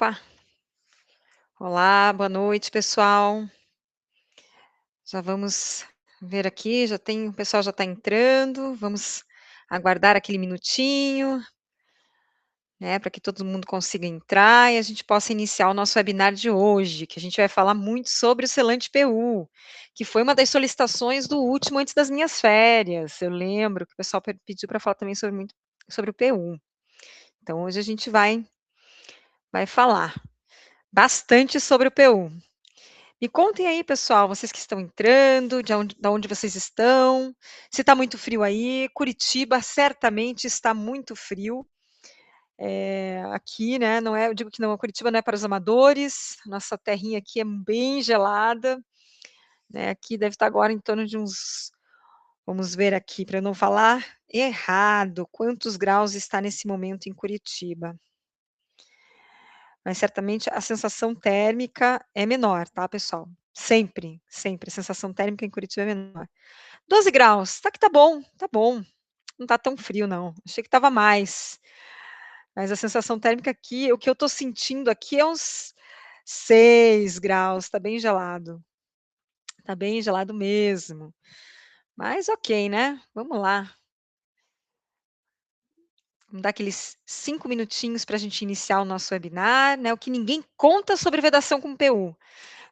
Opa, olá, boa noite, pessoal. Já vamos ver aqui, o pessoal já está entrando, vamos aguardar aquele minutinho, né, para que todo mundo consiga entrar e a gente possa iniciar o nosso webinar de hoje, que a gente vai falar muito sobre o selante PU, que foi uma das solicitações do último antes das minhas férias. Eu lembro que o pessoal pediu para falar também sobre o PU. Então hoje a gente vai falar bastante sobre o PU. Me contem aí, pessoal, vocês que estão entrando, da onde vocês estão, se está muito frio aí. Curitiba certamente está muito frio. Aqui, né, não é, eu digo que não, Curitiba não é para os amadores, nossa terrinha aqui é bem gelada, né, aqui deve estar agora em torno de uns, vamos ver aqui, para eu não falar errado, quantos graus está nesse momento em Curitiba. Mas certamente a sensação térmica é menor, tá, pessoal? Sempre, sempre, a sensação térmica em Curitiba é menor. 12 graus, tá que tá bom, não tá tão frio não, achei que estava mais, mas a sensação térmica aqui, o que eu tô sentindo aqui é uns 6 graus, tá bem gelado mesmo, mas ok, né, vamos lá. Vamos dar aqueles 5 minutinhos para a gente iniciar o nosso webinar, né, o que ninguém conta sobre vedação com PU.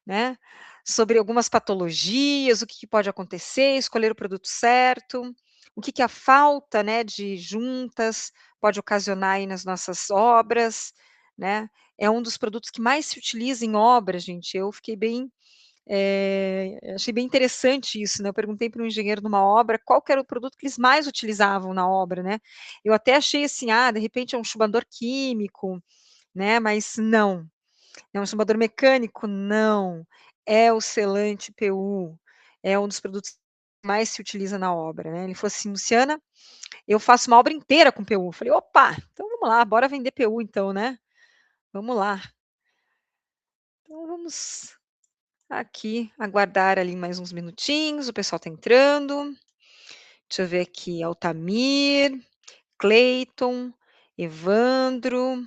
Né, sobre algumas patologias, o que que pode acontecer, escolher o produto certo, o que que a falta, né, de juntas pode ocasionar aí nas nossas obras, né. É um dos produtos que mais se utiliza em obras, gente, eu fiquei bem, achei bem interessante isso, né, eu perguntei para um engenheiro numa obra qual que era o produto que eles mais utilizavam na obra, né. Eu até achei assim: "Ah, de repente é um chumbador químico", né, mas não. É um chumbador mecânico? Não, é o selante PU, é um dos produtos que mais se utiliza na obra, né. Ele falou assim: "Luciana, eu faço uma obra inteira com PU", eu falei: "Opa, então vamos lá, bora vender PU então, né, vamos lá". Então vamos aqui aguardar ali mais uns minutinhos, o pessoal está entrando. Deixa eu ver aqui, Altamir, Cleiton, Evandro,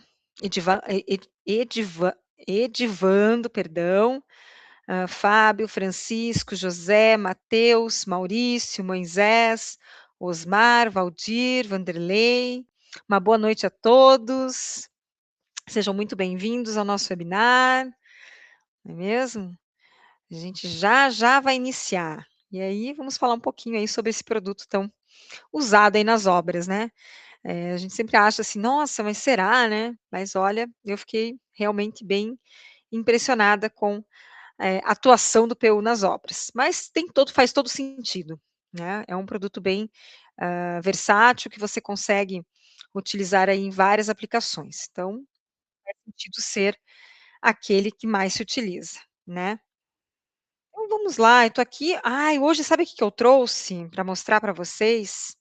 Edivando, perdão. Fábio, Francisco, José, Mateus, Maurício, Moisés, Osmar, Valdir, Vanderlei. Uma boa noite a todos. Sejam muito bem-vindos ao nosso webinar, não é mesmo? A gente já vai iniciar. E aí vamos falar um pouquinho aí sobre esse produto tão usado aí nas obras, né? A gente sempre acha assim: "Nossa, mas será, né?" Mas olha, eu fiquei realmente bem impressionada com atuação do PU nas obras. Mas faz todo sentido, né, é um produto bem, versátil que você consegue utilizar aí em várias aplicações, então faz sentido ser aquele que mais se utiliza, né. Então vamos lá, eu tô aqui hoje sabe o que que eu trouxe para mostrar para vocês?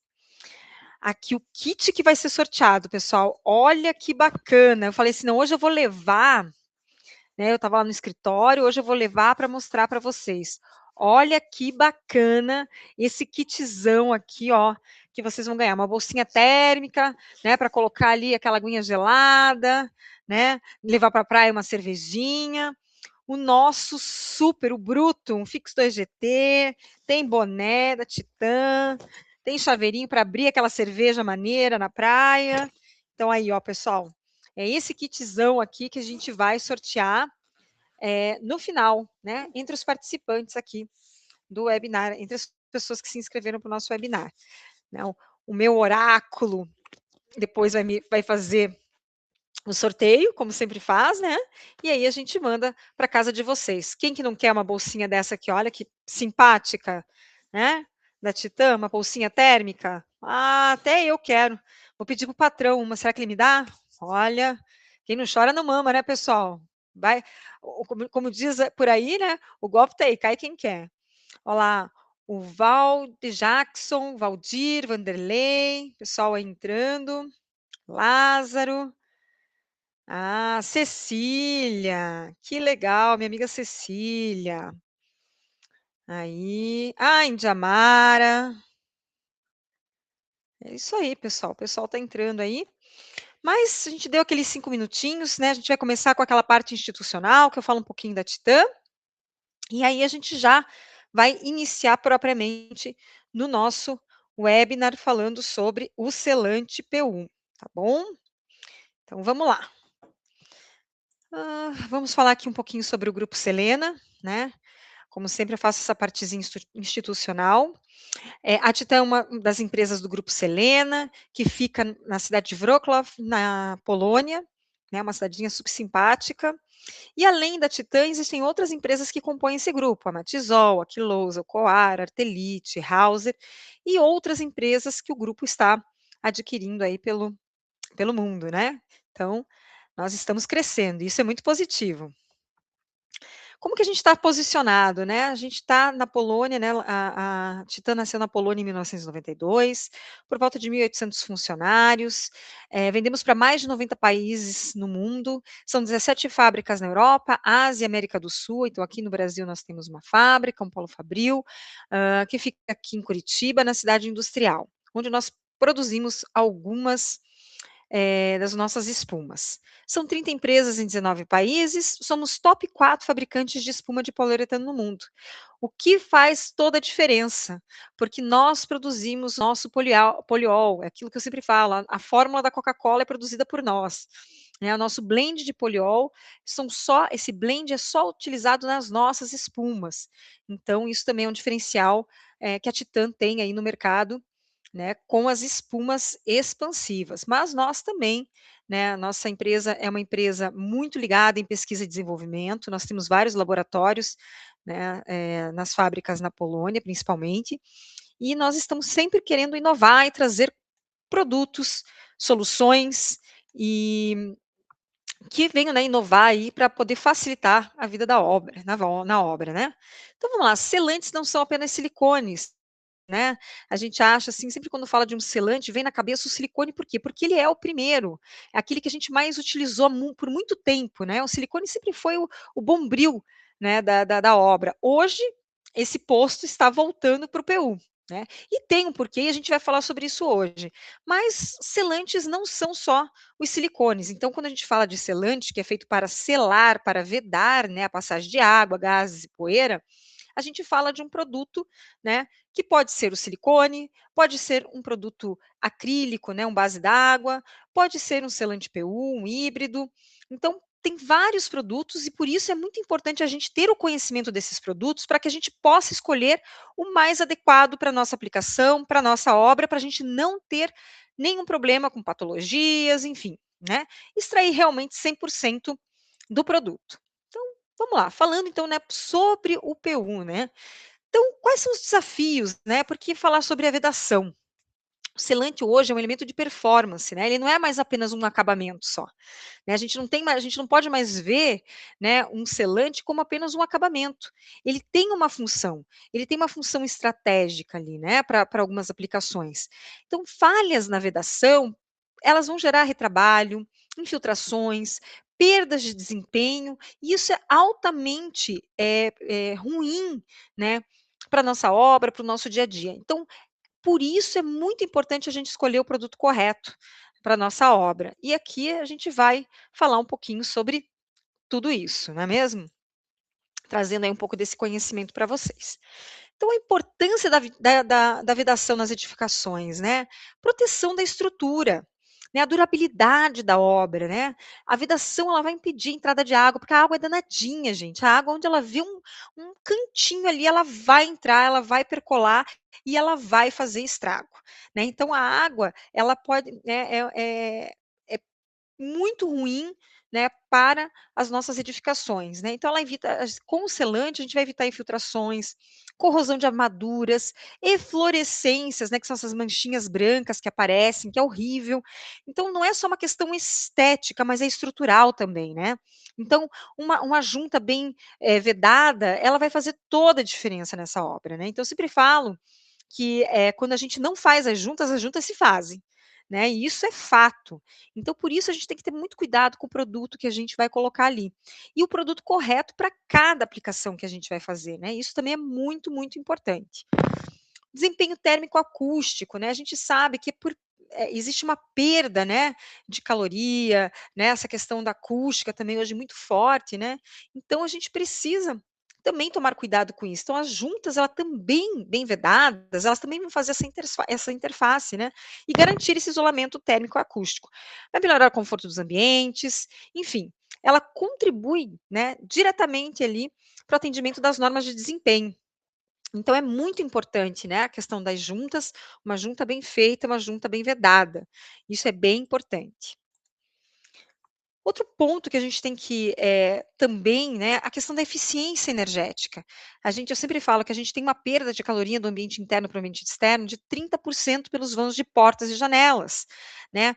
Aqui o kit que vai ser sorteado, pessoal, olha que bacana, eu falei assim: "Não, hoje eu vou levar", né, eu estava lá no escritório, hoje eu vou levar para mostrar para vocês. Olha que bacana esse kitzão aqui, ó, que vocês vão ganhar. Uma bolsinha térmica, né, para colocar ali aquela aguinha gelada, né, levar para a praia uma cervejinha. O nosso super, o bruto, um Fix 2 GT, tem boné da Titã, tem chaveirinho para abrir aquela cerveja maneira na praia. Então aí, ó, pessoal, é esse kitzão aqui que a gente vai sortear no final, né, entre os participantes aqui do webinar, entre as pessoas que se inscreveram para o nosso webinar. Né, o meu oráculo depois vai fazer o sorteio, como sempre faz, né? E aí a gente manda para casa de vocês. Quem que não quer uma bolsinha dessa aqui? Olha que simpática, né? Da Titã, uma bolsinha térmica. Ah, até eu quero. Vou pedir pro patrão uma. Será que ele me dá? Olha, quem não chora não mama, né, pessoal? Vai, como diz por aí, né? O golpe tá aí, cai quem quer. Olha lá, o Jackson, Valdir, Vanderlei, pessoal aí entrando. Lázaro. Ah, Cecília, que legal, minha amiga Cecília. Aí, Indiamara. É isso aí, pessoal. O pessoal está entrando aí. Mas a gente deu aqueles 5 minutinhos, né, a gente vai começar com aquela parte institucional, que eu falo um pouquinho da Titã, e aí a gente já vai iniciar propriamente no nosso webinar falando sobre o selante P1, tá bom? Então vamos lá. Vamos falar aqui um pouquinho sobre o Grupo Selena, né? Como sempre eu faço essa partezinha institucional. A Titã é uma das empresas do Grupo Selena, que fica na cidade de Wrocław, na Polônia, né, uma cidadezinha super simpática. E além da Titã, existem outras empresas que compõem esse grupo, a Matisol, a Quilosa, o Coar, Artelite, Hauser e outras empresas que o grupo está adquirindo aí pelo mundo, né. Então, nós estamos crescendo, e isso é muito positivo. Como que a gente está posicionado, né? A gente está na Polônia, né? A Titã nasceu na Polônia em 1992, por volta de 1.800 funcionários. Vendemos para mais de 90 países no mundo. São 17 fábricas na Europa, Ásia e América do Sul. Então, aqui no Brasil, nós temos uma fábrica, um polo fabril, que fica aqui em Curitiba, na cidade industrial, onde nós produzimos algumas das nossas espumas. São 30 empresas em 19 países, somos top 4 fabricantes de espuma de poliuretano no mundo, o que faz toda a diferença, porque nós produzimos nosso poliol, é aquilo que eu sempre falo, a fórmula da Coca-Cola é produzida por nós. Né, o nosso blend de poliol esse blend é só utilizado nas nossas espumas. Então, isso também é um diferencial que a Titan tem aí no mercado, né, com as espumas expansivas. Mas nós também, né, a nossa empresa é uma empresa muito ligada em pesquisa e desenvolvimento, nós temos vários laboratórios, né, nas fábricas na Polônia, principalmente, e nós estamos sempre querendo inovar e trazer produtos, soluções e que venham, né, inovar aí para poder facilitar a vida da obra, na obra, né. Então vamos lá, selantes não são apenas silicones, né, a gente acha, assim, sempre quando fala de um selante, vem na cabeça o silicone, por quê? Porque ele é o primeiro, é aquele que a gente mais utilizou por muito tempo, né, o silicone sempre foi o bombril, né, da obra. Hoje, esse posto está voltando para o PU, né, e tem um porquê e a gente vai falar sobre isso hoje. Mas selantes não são só os silicones, então quando a gente fala de selante, que é feito para selar, para vedar, né, a passagem de água, gases e poeira, a gente fala de um produto, né, que pode ser o silicone, pode ser um produto acrílico, né, um base d'água, pode ser um selante PU, um híbrido. Então, tem vários produtos e por isso é muito importante a gente ter o conhecimento desses produtos para que a gente possa escolher o mais adequado para a nossa aplicação, para a nossa obra, para a gente não ter nenhum problema com patologias, enfim, né? Extrair realmente 100% do produto. Então, vamos lá, falando então, né, sobre o PU, né? Então, quais são os desafios, né? Porque falar sobre a vedação. O selante hoje é um elemento de performance, né? Ele não é mais apenas um acabamento só. Né? A gente não pode mais ver, né, um selante como apenas um acabamento. Ele tem uma função estratégica ali, né, para algumas aplicações. Então, falhas na vedação, elas vão gerar retrabalho, infiltrações, perdas de desempenho, e isso é altamente ruim, né, para nossa obra, para o nosso dia a dia. Então, por isso é muito importante a gente escolher o produto correto para nossa obra. E aqui a gente vai falar um pouquinho sobre tudo isso, não é mesmo? Trazendo aí um pouco desse conhecimento para vocês. Então, a importância da vedação nas edificações, né? Proteção da estrutura, né? A durabilidade da obra, né? A vedação ela vai impedir a entrada de água, porque a água é danadinha, gente. A água, onde ela vê um cantinho ali, ela vai entrar, ela vai percolar e ela vai fazer estrago, né? Então, a água, ela pode, né, é muito ruim, né, para as nossas edificações, né. Então ela evita com o selante a gente vai evitar infiltrações, corrosão de armaduras, eflorescências, né, que são essas manchinhas brancas que aparecem, que é horrível. Então não é só uma questão estética, mas é estrutural também, né. Então uma junta bem, vedada, ela vai fazer toda a diferença nessa obra, né. Então eu sempre falo que, quando a gente não faz as juntas se fazem, né, e isso é fato. Então por isso a gente tem que ter muito cuidado com o produto que a gente vai colocar ali. E o produto correto para cada aplicação que a gente vai fazer, né, isso também é muito, muito importante. Desempenho térmico acústico, né, a gente sabe que existe uma perda, né, de caloria, né, essa questão da acústica também hoje muito forte, né, então a gente precisa também tomar cuidado com isso. Então as juntas, ela também, bem vedadas, elas também vão fazer essa interface, né, e garantir esse isolamento térmico acústico. Vai melhorar o conforto dos ambientes, enfim, ela contribui, né, diretamente ali para o atendimento das normas de desempenho. Então é muito importante, né, a questão das juntas, uma junta bem feita, uma junta bem vedada. Isso é bem importante. Outro ponto que a gente tem que, também, né, a questão da eficiência energética. Eu sempre falo que a gente tem uma perda de caloria do ambiente interno para o ambiente externo de 30% pelos vãos de portas e janelas, né.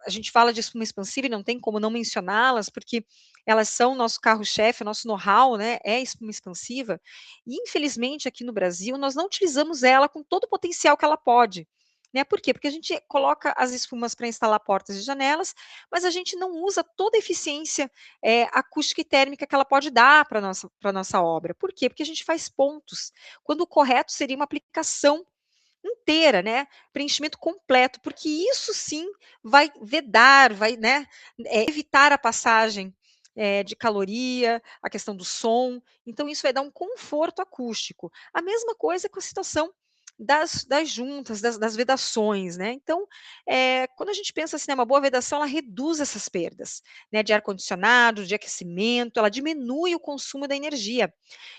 A gente fala de espuma expansiva e não tem como não mencioná-las, porque elas são o nosso carro-chefe, o nosso know-how, né, é espuma expansiva, e infelizmente aqui no Brasil nós não utilizamos ela com todo o potencial que ela pode, né. Por quê? Porque a gente coloca as espumas para instalar portas e janelas, mas a gente não usa toda a eficiência, acústica e térmica que ela pode dar para nossa obra. Por quê? Porque a gente faz pontos, quando o correto seria uma aplicação inteira, né, preenchimento completo, porque isso sim vai vedar, vai, né, evitar a passagem, de caloria, a questão do som, então isso vai dar um conforto acústico. A mesma coisa com a situação das juntas, das vedações, né, então, quando a gente pensa assim, né, uma boa vedação, ela reduz essas perdas, né, de ar-condicionado, de aquecimento, ela diminui o consumo da energia.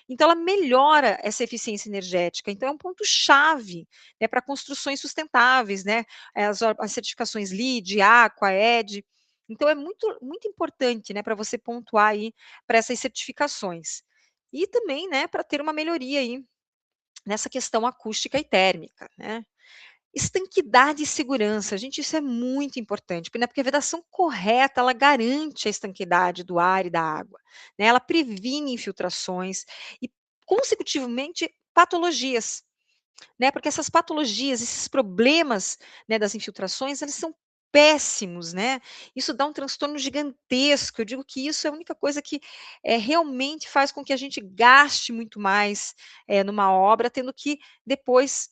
Então ela melhora essa eficiência energética, então é um ponto chave, né, para construções sustentáveis, né, as certificações LEED, Aqua, EDG, então é muito muito importante, né, para você pontuar aí para essas certificações. E também, né, para ter uma melhoria aí nessa questão acústica e térmica, né. Estanquidade e segurança, gente, isso é muito importante, porque a vedação correta, ela garante a estanquidade do ar e da água, né, ela previne infiltrações e, consecutivamente, patologias, né, porque essas patologias, esses problemas, né, das infiltrações, eles são péssimos, né, isso dá um transtorno gigantesco, eu digo que isso é a única coisa que, realmente faz com que a gente gaste muito mais, numa obra, tendo que depois,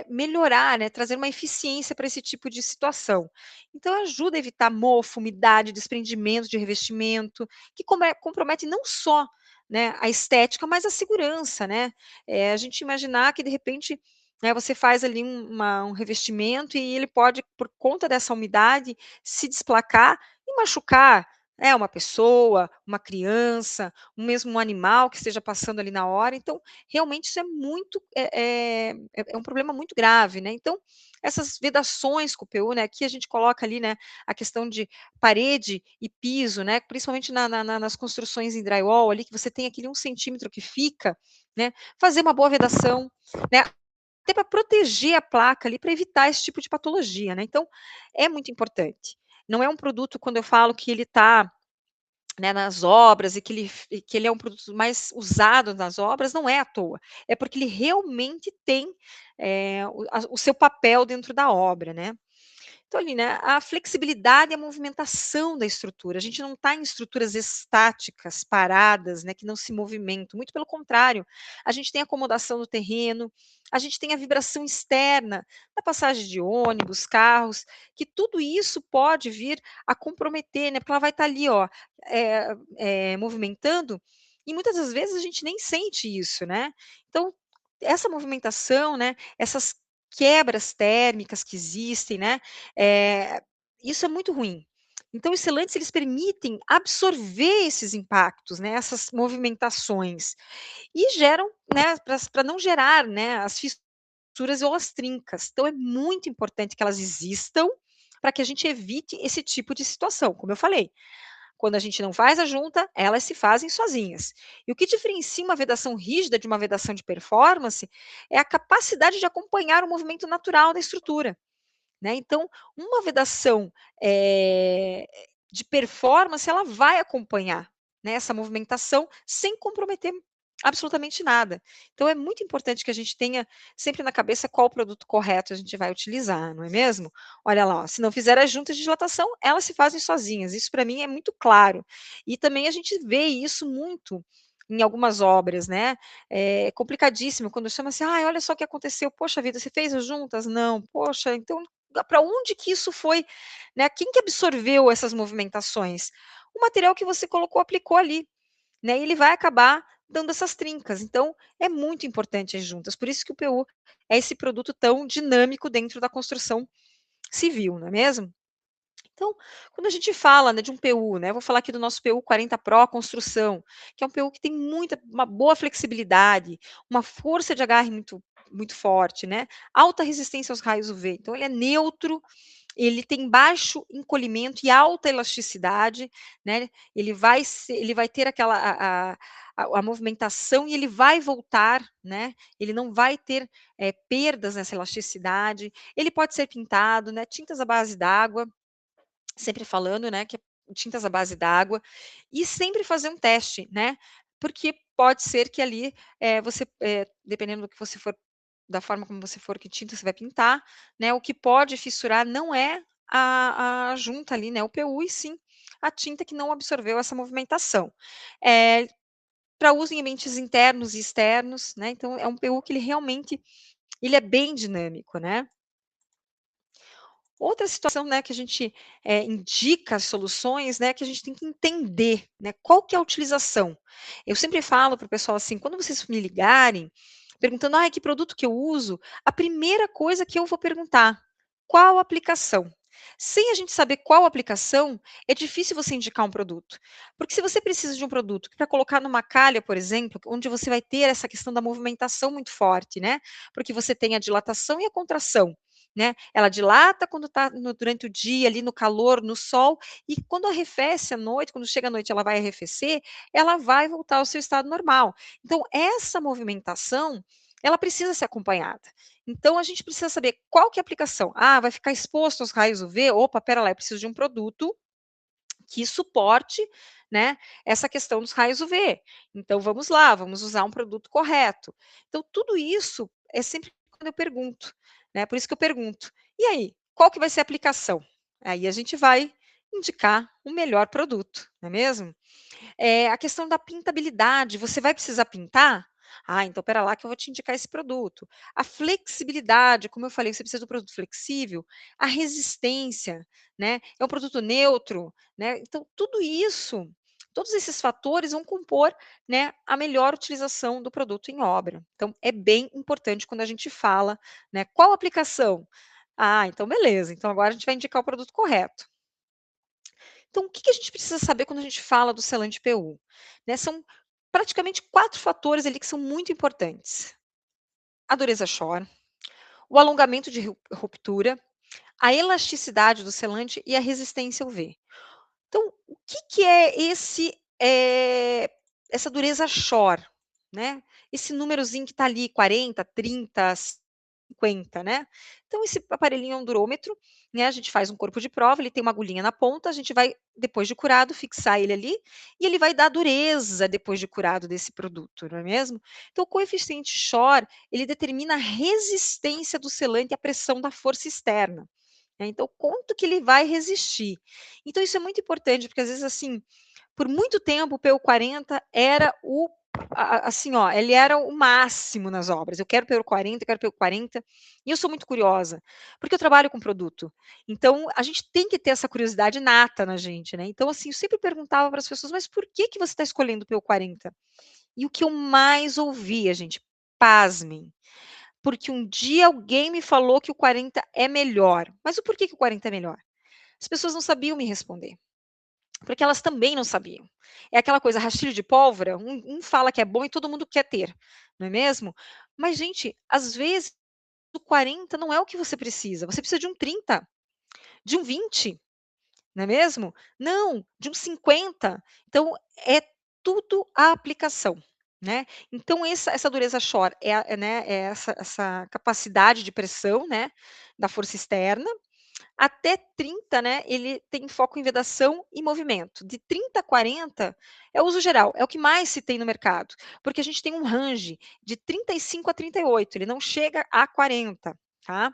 melhorar, né, trazer uma eficiência para esse tipo de situação. Então ajuda a evitar mofo, umidade, desprendimento de revestimento, que compromete não só, né, a estética, mas a segurança, né. A gente imaginar que de repente, né, você faz ali um revestimento e ele pode, por conta dessa umidade, se desplacar e machucar, né, uma pessoa, uma criança, mesmo um animal que esteja passando ali na hora, então, realmente isso é muito é um problema muito grave, né. Então, essas vedações com o PU, né, aqui a gente coloca ali, né, a questão de parede e piso, né, principalmente nas construções em drywall ali, que você tem aquele 1 centímetro que fica, né, fazer uma boa vedação, né, até para proteger a placa ali, para evitar esse tipo de patologia, né, então, é muito importante. Não é um produto, quando eu falo que ele está, né, nas obras e que ele é um produto mais usado nas obras, não é à toa, é porque ele realmente tem, o seu papel dentro da obra, né. Então ali, né, a flexibilidade e a movimentação da estrutura, a gente não está em estruturas estáticas, paradas, né, que não se movimentam, muito pelo contrário, a gente tem acomodação no terreno, a gente tem a vibração externa, da passagem de ônibus, carros, que tudo isso pode vir a comprometer, né, porque ela vai estar ali, ó, movimentando, e muitas das vezes a gente nem sente isso, né. Então, essa movimentação, né, essas quebras térmicas que existem, né, eh, isso é muito ruim. Então os selantes, eles permitem absorver esses impactos, né, essas movimentações, e geram, né, para não gerar, né, as fissuras ou as trincas. Então é muito importante que elas existam, para que a gente evite esse tipo de situação, como eu falei. Quando a gente não faz a junta, elas se fazem sozinhas. E o que diferencia uma vedação rígida de uma vedação de performance é a capacidade de acompanhar o movimento natural da estrutura, né. Então, uma vedação, de performance, ela vai acompanhar, né, essa movimentação sem comprometer absolutamente nada. Então é muito importante que a gente tenha sempre na cabeça qual o produto correto a gente vai utilizar, não é mesmo? Olha lá, ó, se não fizer as juntas de dilatação, elas se fazem sozinhas, isso para mim é muito claro. E também a gente vê isso muito em algumas obras, né, é complicadíssimo quando chama assim: "Ai, olha só o que aconteceu, poxa vida, você fez as juntas? Não. Poxa, então para onde que isso foi, né, quem que absorveu essas movimentações? O material que você colocou, aplicou ali, né, e ele vai acabar dando essas trincas. Então, é muito importante as juntas, por isso que o PU é esse produto tão dinâmico dentro da construção civil, não é mesmo? Então, quando a gente fala, né, de um PU, né, vou falar aqui do nosso PU 40 Pro Construção, que é um PU que tem uma boa flexibilidade, uma força de agarre muito forte, né, alta resistência aos raios UV. Então ele é neutro, ele tem baixo encolhimento e alta elasticidade, né, ele vai ter aquela a movimentação e ele vai voltar, né, ele não vai ter, perdas nessa elasticidade, ele pode ser pintado, né, tintas à base d'água, sempre falando, né, que é tintas à base d'água, e sempre fazer um teste, né, porque pode ser que ali, você, dependendo do que você for da forma como você for, que tinta você vai pintar, né, o que pode fissurar não é a junta ali, né, o PU, e sim a tinta que não absorveu essa movimentação. Para uso em ambientes internos e externos, né, então é um PU que ele realmente ele é bem dinâmico, né. Outra situação, né, que a gente, indica as soluções, né, que a gente tem que entender, né, qual que é a utilização. Eu sempre falo para o pessoal assim, quando vocês me ligarem, perguntando: "Ai, que produto que eu uso?", a primeira coisa que eu vou perguntar: "Qual aplicação?". Sem a gente saber qual aplicação, é difícil você indicar um produto. Porque se você precisa de um produto para colocar numa calha, por exemplo, onde você vai ter essa questão da movimentação muito forte, né, porque você tem a dilatação e a contração, né, ela dilata quando está durante o dia, ali no calor, no sol, e quando arrefece à noite, quando chega à noite ela vai arrefecer, ela vai voltar ao seu estado normal. Então essa movimentação, ela precisa ser acompanhada. Então a gente precisa saber qual que é a aplicação. Ah, vai ficar exposto aos raios UV? Opa, espera lá, eu preciso de um produto que suporte, né, essa questão dos raios UV. Então vamos lá, vamos usar um produto correto. Então tudo isso é sempre quando eu pergunto, né, por isso que eu pergunto: "E aí, qual que vai ser a aplicação?". Aí a gente vai indicar o melhor produto, não é mesmo? A questão da pintabilidade, você vai precisar pintar? Ah, então espera lá que eu vou te indicar esse produto. A flexibilidade, como eu falei, você precisa do produto flexível, a resistência, né, é um produto neutro, né, então tudo isso, todos esses fatores vão compor, né, a melhor utilização do produto em obra. Então é bem importante quando a gente fala, né, qual aplicação? Ah, então beleza, então agora a gente vai indicar o produto correto. Então, o que que a gente precisa saber quando a gente fala do selante PU? Né, são praticamente 4 fatores ali que são muito importantes. A dureza Shore, o alongamento de ruptura, a elasticidade do selante e a resistência UV. Então, o que que é essa dureza Shore, né? Esse númerozinho que está ali 40, 30, 50, né? Então esse aparelhinho é um durômetro, né, a gente faz um corpo de prova, ele tem uma agulhinha na ponta, a gente vai, depois de curado, fixar ele ali, e ele vai dar a dureza depois de curado desse produto, não é mesmo? Então o coeficiente Shore, ele determina a resistência do selante à pressão da força externa, né, então quanto que ele vai resistir. Então isso é muito importante, porque às vezes, assim, por muito tempo o PU40 era assim, ó, ele era o máximo nas obras. Eu quero PU40, eu quero PU40, e eu sou muito curiosa, porque eu trabalho com produto. Então, a gente tem que ter essa curiosidade nata na gente, né. Então, assim, eu sempre perguntava para as pessoas: "Mas por que que você está escolhendo o PU40?". E o que eu mais ouvia, gente, pasmem, porque um dia alguém me falou que o 40 é melhor. Mas o porquê que o 40 é melhor? As pessoas não sabiam me responder. Porque elas também não sabiam. É aquela coisa, rastilho de pólvora, um fala que é bom e todo mundo quer ter, não é mesmo? Mas, gente, às vezes o 40 não é o que você precisa de um 30, de um 20, não é mesmo? Não, de um 50. Então, é tudo a aplicação, né. Então essa dureza Shore né, é essa capacidade de pressão, né, da força externa, até 30, né, ele tem foco em vedação e movimento. De 30 a 40 é uso geral, é o que mais se tem no mercado, porque a gente tem um range de 35 a 38, ele não chega a 40, tá.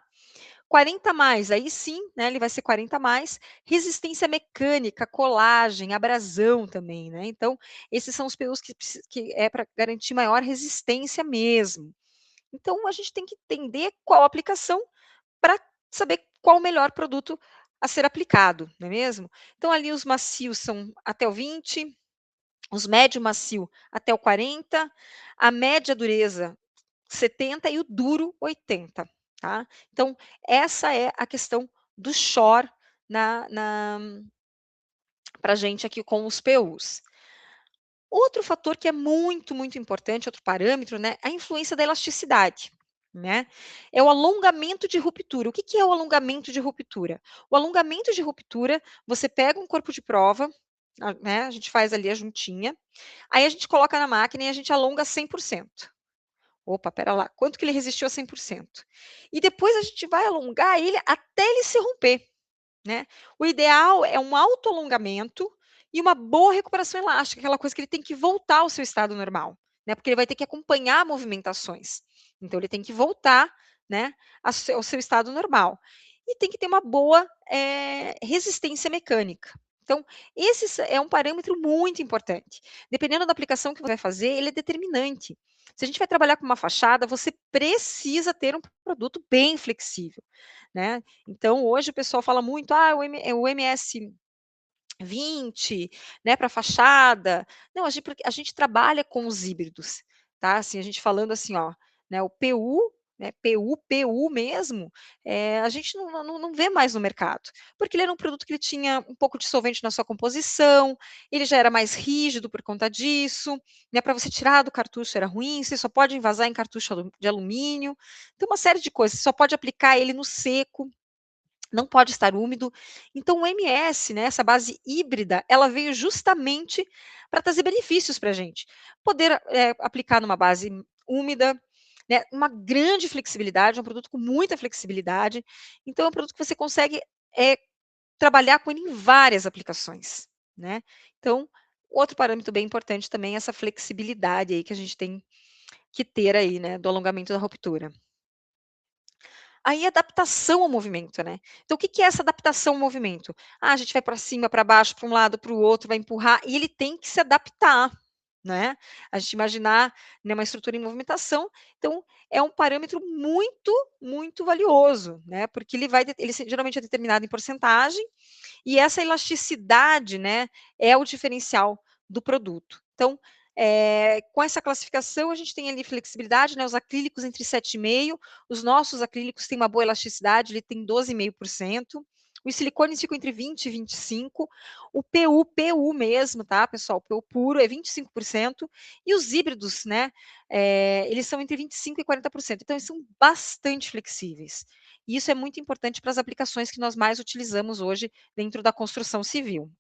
40 mais, aí sim, né, ele vai ser 40 mais, resistência mecânica, colagem, abrasão também, né. Então, esses são os PUs que é para garantir maior resistência mesmo. Então, a gente tem que entender qual aplicação para saber qual o melhor produto a ser aplicado, não é mesmo? Então ali os macios são até o 20, os médio macio até o 40, a média dureza 70 e o duro 80, tá. Então essa é a questão do shore na pra gente aqui com os PUs. Outro fator que é muito, muito importante, outro parâmetro, né, a influência da elasticidade, né, é o alongamento de ruptura. O que que é o alongamento de ruptura? O alongamento de ruptura, você pega um corpo de prova, né, a gente faz ali a juntinha, aí a gente coloca na máquina e a gente alonga 100%. Opa, espera lá, quanto que ele resistiu a 100%? E depois a gente vai alongar ele até ele se romper. Né. O ideal é um autoalongamento e uma boa recuperação elástica, aquela coisa que ele tem que voltar ao seu estado normal, né, porque ele vai ter que acompanhar movimentações. Então ele tem que voltar, né, ao seu estado normal. E tem que ter uma boa, resistência mecânica. Então, é um parâmetro muito importante. Dependendo da aplicação que você vai fazer, ele é determinante. Se a gente vai trabalhar com uma fachada, você precisa ter um produto bem flexível, né. Então hoje o pessoal fala muito: "Ah, o MS 20, né, para fachada". Não, a gente trabalha com os híbridos, tá, assim, a gente falando assim, ó, né, o PU, né, PU mesmo, a gente não vê mais no mercado, porque ele era um produto que ele tinha um pouco de solvente na sua composição, ele já era mais rígido por conta disso, né, para você tirar do cartucho era ruim, você só pode envasar em cartucho de alumínio, tem uma série de coisas, você só pode aplicar ele no seco, não pode estar úmido. Então o MS, né, essa base híbrida, ela veio justamente para trazer benefícios para a gente. Poder, aplicar numa base úmida, né, uma grande flexibilidade, é um produto com muita flexibilidade, então é um produto que você consegue, eh, trabalhar com ele em várias aplicações, né. Então, outro parâmetro bem importante também é essa flexibilidade aí que a gente tem que ter aí, né, do alongamento da ruptura. Aí adaptação ao movimento, né. Então o que que é essa adaptação ao movimento? Ah, a gente vai para cima, para baixo, para um lado, para o outro, vai empurrar, e ele tem que se adaptar, né. A gente imaginar, né, uma estrutura em movimentação, então é um parâmetro muito, muito valioso, né, porque ele geralmente é determinado em porcentagem, e essa elasticidade, né, é o diferencial do produto. Então, com essa classificação, a gente tem ali flexibilidade, né, os acrílicos entre 7,5, os nossos acrílicos têm uma boa elasticidade, ele tem 12,5%, os silicones ficam entre 20 e 25, o PU mesmo, tá, pessoal, o PU puro é 25%, e os híbridos, né, eles são entre 25 e 40%, então eles são bastante flexíveis. E isso é muito importante para as aplicações que nós mais utilizamos hoje dentro da construção civil.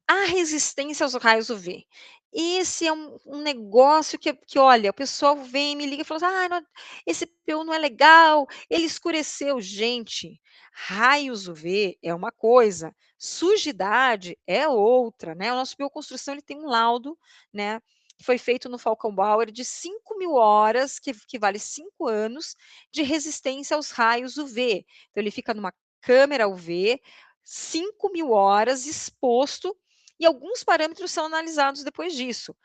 A resistência aos raios UV. Esse é um negócio que olha, o pessoal vem e me liga e fala assim: "Ah, não, esse PU não é legal, ele escureceu". Gente, raios UV é uma coisa, sujidade é outra, né. O nosso bioconstrução ele tem um laudo, né, que foi feito no Falcão Bauer de 5.000 horas, que vale 5 anos, de resistência aos raios UV. Então ele fica numa câmera UV, 5.000 horas exposto e alguns parâmetros são analisados depois disso.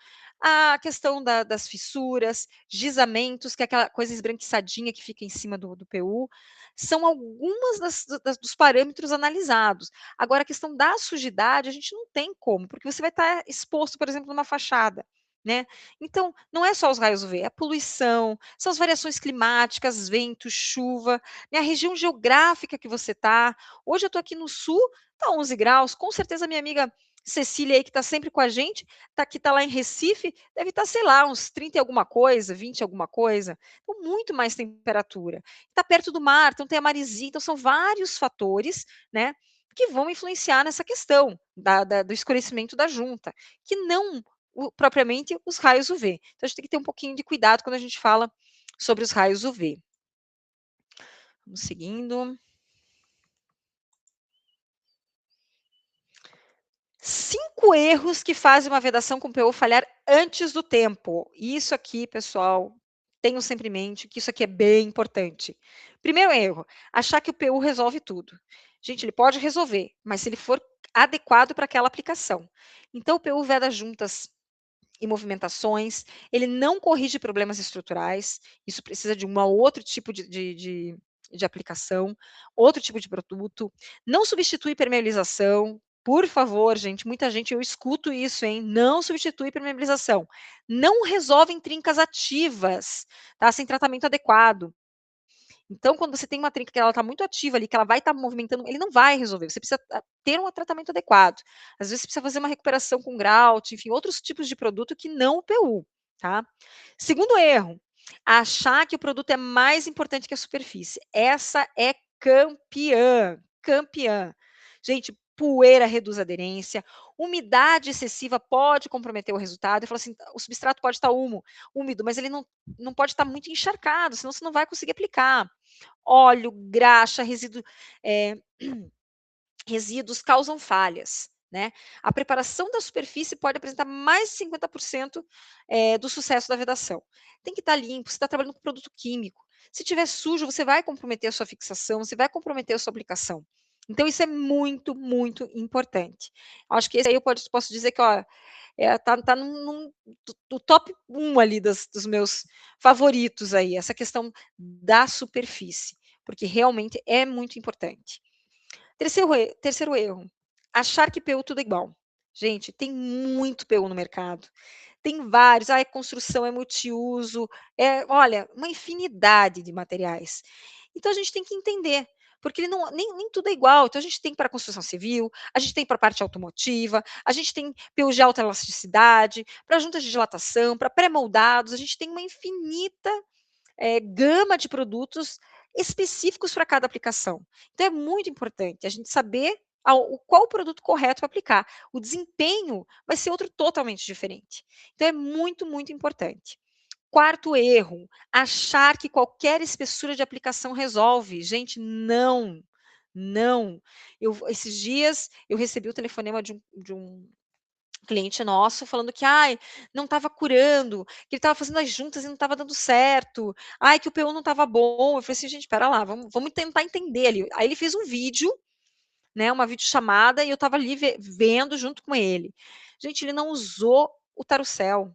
A questão das fissuras, gizzamentos, que é aquela coisa esbranquiçadinha que fica em cima do PU, são algumas dos parâmetros analisados. Agora, a questão da sujidade, a gente não tem como, porque você vai estar exposto, por exemplo, numa fachada, né? Então, não é só os raios UV, é a poluição, são as variações climáticas, vento, chuva, né? A região geográfica que você está. Hoje eu estou aqui no sul, está 11 graus, com certeza minha amiga Cecília aí que está sempre com a gente, que está lá em Recife, deve estar, sei lá, uns 30 e alguma coisa, 20 e alguma coisa, então muito mais temperatura. Está perto do mar, então tem a maresia, então são vários fatores, né, que vão influenciar nessa questão do escurecimento da junta, que não propriamente os raios UV. Então a gente tem que ter um pouquinho de cuidado quando a gente fala sobre os raios UV. Vamos seguindo. 5 erros que fazem uma vedação com PU falhar antes do tempo. Isso aqui, pessoal, tenham sempre em mente que isso aqui é bem importante. Primeiro erro, achar que o PU resolve tudo. Gente, ele pode resolver, mas se ele for adequado para aquela aplicação. Então, o PU veda juntas e movimentações, ele não corrige problemas estruturais, isso precisa de um outro tipo de de aplicação, outro tipo de produto. Não substitui permeabilização, por favor, gente, muita gente, eu escuto isso, hein? Não substitui permeabilização. Não resolve em trincas ativas, tá? Sem tratamento adequado. Então, quando você tem uma trinca que ela está muito ativa ali, que ela vai estar movimentando, ele não vai resolver. Você precisa ter um tratamento adequado. Às vezes, você precisa fazer uma recuperação com grout, enfim, outros tipos de produto que não o PU, tá? Segundo erro, achar que o produto é mais importante que a superfície. Essa é campeã, campeã. Gente, poeira reduz a aderência, umidade excessiva pode comprometer o resultado. Eu falo assim, o substrato pode estar úmido, mas ele não pode estar muito encharcado, senão você não vai conseguir aplicar. Óleo, graxa, eh, resíduos causam falhas, né? A preparação da superfície pode apresentar mais de 50% do sucesso da vedação. Tem que estar limpo, você está trabalhando com produto químico. Se tiver sujo, você vai comprometer a sua fixação, você vai comprometer a sua aplicação. Então, isso é muito, muito importante. Acho que esse aí eu posso dizer que ó, tá do top 1 ali dos meus favoritos aí, essa questão da superfície, porque realmente é muito importante. Terceiro erro, achar que PU tudo é igual. Gente, tem muito PU no mercado. Tem vários, é construção, é multiuso, olha, uma infinidade de materiais. Então a gente tem que entender, porque ele não, nem tudo é igual. Então a gente tem para construção civil, a gente tem para parte automotiva, a gente tem PU de alta elasticidade, para juntas de dilatação, para pré-moldados, a gente tem uma infinita gama de produtos específicos para cada aplicação. Então é muito importante a gente saber qual o produto correto para aplicar. O desempenho vai ser outro totalmente diferente. Então é muito, muito importante. Quarto erro, achar que qualquer espessura de aplicação resolve. Gente, não. Não. Esses dias eu recebi o telefonema de um cliente nosso falando que, ai, não estava curando, que ele estava fazendo as juntas e não estava dando certo, ai, que o PU não estava bom. Eu falei assim, gente, espera lá, vamos tentar entender ali. Aí ele fez um vídeo, né, uma videochamada, e eu estava ali vendo junto com ele. Gente, ele não usou o Tarucel.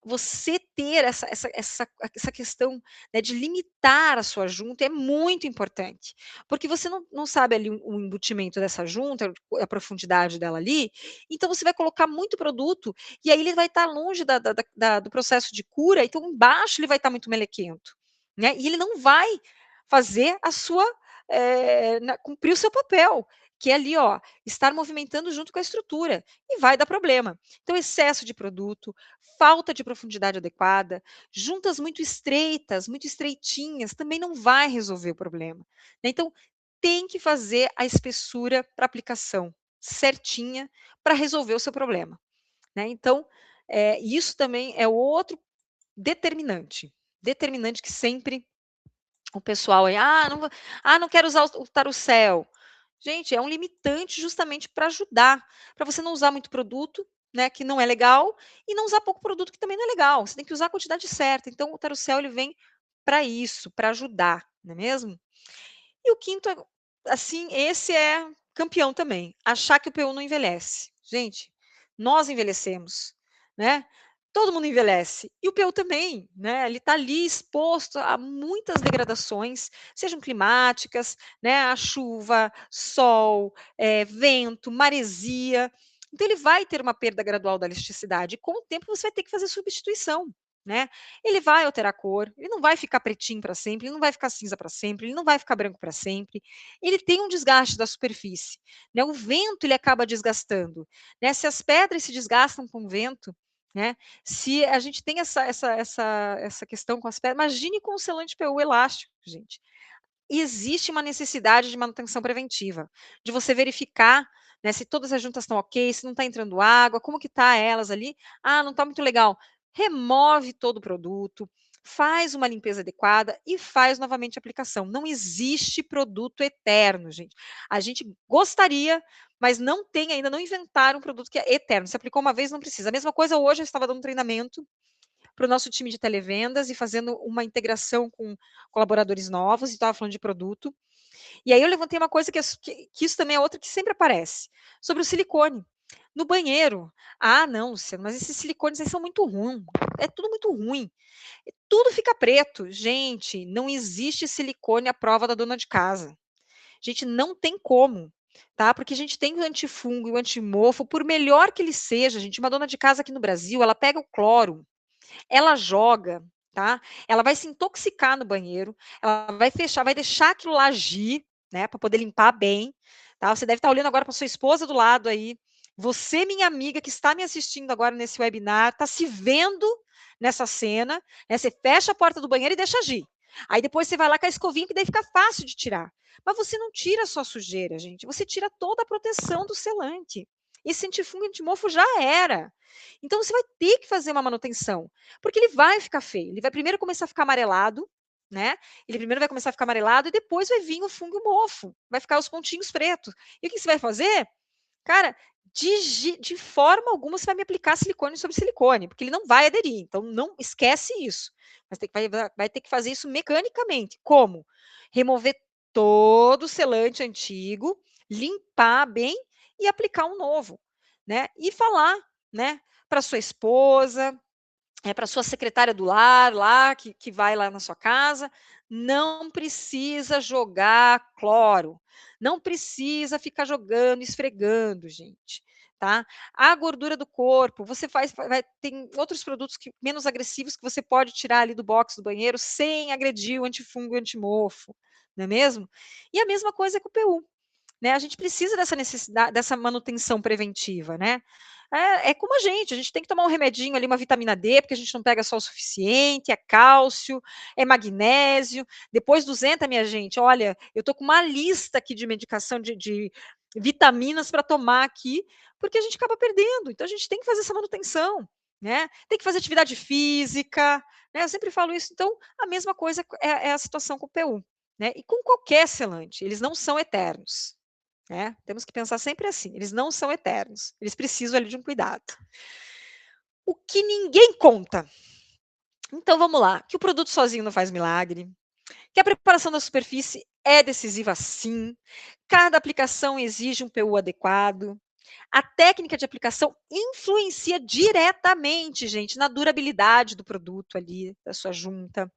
Você ter essa questão, né, de limitar a sua junta é muito importante, porque você não sabe ali o embutimento dessa junta, a profundidade dela ali, então você vai colocar muito produto, e aí ele vai estar longe do processo de cura, então embaixo ele vai estar muito melequento, né, e ele não vai fazer a sua, cumprir o seu papel, que é ali, ó, estar movimentando junto com a estrutura, e vai dar problema. Então excesso de produto, falta de profundidade adequada, juntas muito estreitinhas, também não vai resolver o problema, né. Então, tem que fazer a espessura para aplicação certinha para resolver o seu problema, né. Então, isso também é outro determinante que sempre o pessoal aí: não quero usar o Tarucel". Gente, é um limitante justamente para ajudar, para você não usar muito produto, né, que não é legal, e não usar pouco produto que também não é legal, você tem que usar a quantidade certa. Então o Tarucel ele vem para isso, para ajudar, não é mesmo? E o quinto assim, esse é campeão também, achar que o PU não envelhece. Gente, nós envelhecemos, né, todo mundo envelhece, e o PU também, né, ele está ali exposto a muitas degradações, sejam climáticas, né, a chuva, sol, vento, maresia, então ele vai ter uma perda gradual da elasticidade, e com o tempo você vai ter que fazer substituição, né. Ele vai alterar a cor, ele não vai ficar pretinho para sempre, ele não vai ficar cinza para sempre, ele não vai ficar branco para sempre. Ele tem um desgaste da superfície, né, o vento ele acaba desgastando, né, se as pedras se desgastam com o vento, né, se a gente tem essa questão com as pedras, imagine com o selante PU elástico, gente. Existe uma necessidade de manutenção preventiva, de você verificar, né, se todas as juntas estão ok, se não está entrando água, como que tá elas ali. Ah, não está muito legal. Remove todo o produto, faz uma limpeza adequada e faz novamente a aplicação. Não existe produto eterno, gente. A gente gostaria, mas não tem ainda, não inventaram um produto que é eterno. Se aplicou uma vez, não precisa. A mesma coisa hoje, eu estava dando treinamento para o nosso time de televendas e fazendo uma integração com colaboradores novos, e estava falando de produto. E aí eu levantei uma coisa que isso também é outra que sempre aparece, sobre o silicone. No banheiro. Ah, não, Luciano, mas esses silicones aí são muito ruins. É tudo muito ruim. Tudo fica preto. Gente, não existe silicone à prova da dona de casa. Gente, não tem como, tá? Porque a gente tem o antifungo e o antimofo, por melhor que ele seja, gente, uma dona de casa aqui no Brasil, ela pega o cloro, ela joga, tá? Ela vai se intoxicar no banheiro, ela vai fechar, vai deixar aquilo lá agir, né, para poder limpar bem, tá? Você deve estar olhando agora para sua esposa do lado aí. Você, minha amiga, que está me assistindo agora nesse webinar, está se vendo nessa cena, né? Você fecha a porta do banheiro e deixa agir. Aí depois você vai lá com a escovinha, que daí fica fácil de tirar. Mas você não tira só a sujeira, gente. Você tira toda a proteção do selante. Esse antifungo e antimofo já era. Então você vai ter que fazer uma manutenção, porque ele vai ficar feio. Ele vai primeiro começar a ficar amarelado, né? Ele primeiro vai começar a ficar amarelado e depois vai vir o fungo e o mofo. Vai ficar os pontinhos pretos. E o que você vai fazer? Cara, de forma alguma você vai me aplicar silicone sobre silicone, porque ele não vai aderir. Então não esquece isso. Mas vai ter que fazer isso mecanicamente. Como? Remover todo o selante antigo, limpar bem e aplicar um novo, né? E falar, né, para sua esposa, para sua secretária do lar lá, que vai lá na sua casa, não precisa jogar cloro, não precisa ficar jogando, esfregando, gente, tá? A gordura do corpo, você tem outros produtos menos agressivos que você pode tirar ali do box do banheiro sem agredir o antifungo e o antimofo, não é mesmo? E a mesma coisa com o PU, né? A gente precisa dessa necessidade, dessa manutenção preventiva, né? É como a gente tem que tomar um remedinho ali, uma vitamina D, porque a gente não pega só o suficiente, é cálcio, é magnésio. Depois 200, minha gente, olha, eu tô com uma lista aqui de medicação de vitaminas para tomar aqui, porque a gente acaba perdendo. Então a gente tem que fazer essa manutenção, né? Tem que fazer atividade física, né? Eu sempre falo isso. Então, a mesma coisa é a situação com o PU, né? E com qualquer selante, eles não são eternos. Né? Temos que pensar sempre assim, eles não são eternos, eles precisam ali de um cuidado. O que ninguém conta. Então vamos lá, que o produto sozinho não faz milagre, que a preparação da superfície é decisiva sim, cada aplicação exige um PU adequado, a técnica de aplicação influencia diretamente, gente, na durabilidade do produto ali, da sua junta.